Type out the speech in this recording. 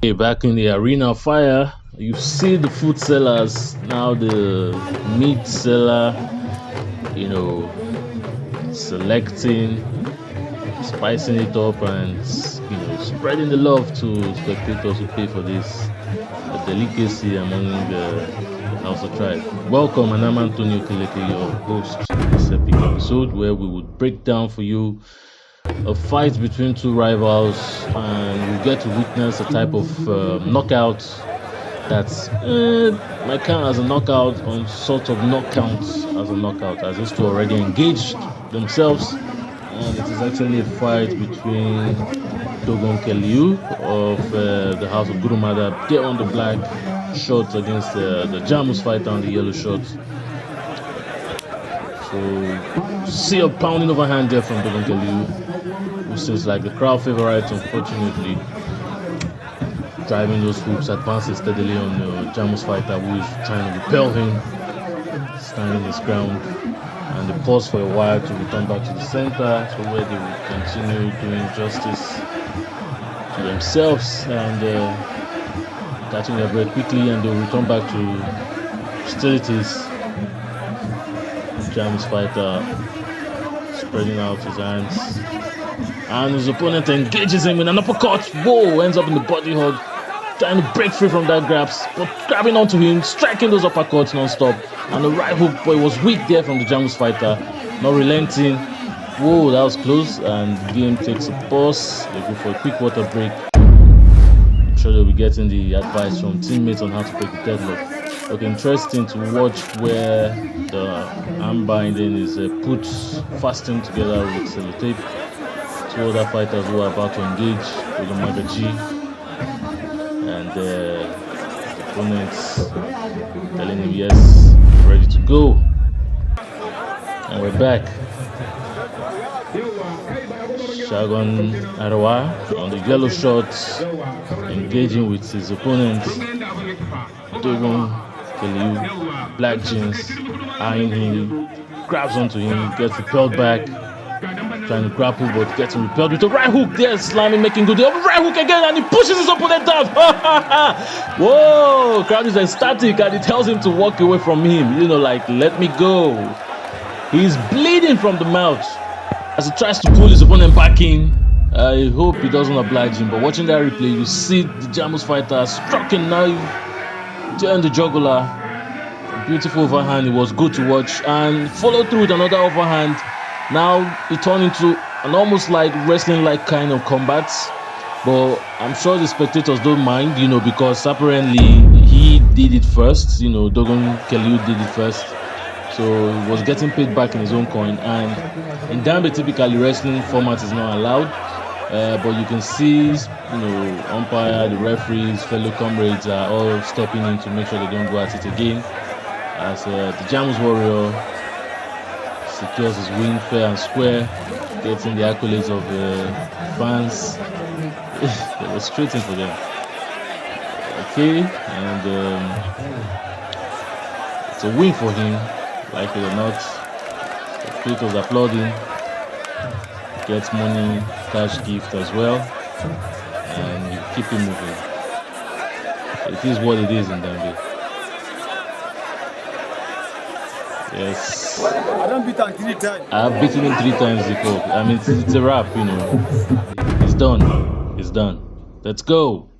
Okay, back in the arena of fire, you see the food sellers now. The meat seller, you know, selecting, spicing it up, and spreading the love to spectators who pay for this a delicacy among the House of Tribe. Welcome, and I'm Antonio Keleke, your host in this epic episode where we would break down for you a fight between two rivals, and you get to witness a type of knockout that's might count as a knockout, on sort of not count as a knockout, as these two already engaged themselves, and it is actually a fight between Dogon Kyallu of the House of Gurumada. They're on the black shorts against the Jamus fighter on the yellow shorts. So see a pounding overhand there from Dogon Kyallu, who seems like the crowd favorite, unfortunately. Driving those hooks, advances steadily on the Jamus fighter, who is trying to repel him, standing his ground. And they pause for a while to return back to the center, so where they will continue doing justice to themselves and catching their breath quickly, and they'll return back to hostilities. Jamus fighter spreading out his hands, and his opponent engages him in an uppercut. Whoa, ends up in the body hug, trying to break free from that grabs, but grabbing onto him, striking those uppercuts non-stop. And the right hook, but it was weak there from the Jamus fighter, not relenting. Whoa, that was close, and the game takes a pause. They go for a quick water break. I'm sure they'll be getting the advice from teammates on how to break the deadlock. Okay, interesting to watch where the arm binding is put fastened together with sellotape. Two other fighters who are about to engage with the Magaji, and the opponents telling him yes, ready to go. And we're back. Shagon Jamus on the yellow shorts, engaging with his opponent Dogon Kyallu, black jeans, eyeing him, grabs onto him, gets repelled back, trying to grapple but gets repelled with a right hook there, slamming, making good. The right hook again, and he pushes his opponent down. Whoa, crowd is ecstatic, and he tells him to walk away from him, like, let me go. He's bleeding from the mouth as he tries to pull his opponent back in. I hope he doesn't oblige him, but watching that replay, you see the Jamus fighter struck a knife in the jugular. A beautiful overhand. It was good to watch, and followed through with another overhand. Now it turned into an almost like wrestling-like kind of combat, but I'm sure the spectators don't mind, because apparently he did it first. Dogon Kyallu did it first, so he was getting paid back in his own coin. And in Dambe, typically wrestling format is not allowed, but you can see, umpire, the referees, fellow comrades are all stepping in to make sure they don't go at it again, as the Dambe Warrior secures his win fair and square, getting the accolades of fans. They were straight in for them. Okay, and it's a win for him, like it or not. The spectators applauding, gets money, cash gift as well, and you keep him moving. It is what it is in Dambe. Yes. I don't beat him 3 times. I've beaten him 3 times before. I mean, it's a wrap, It's done. It's done. Let's go.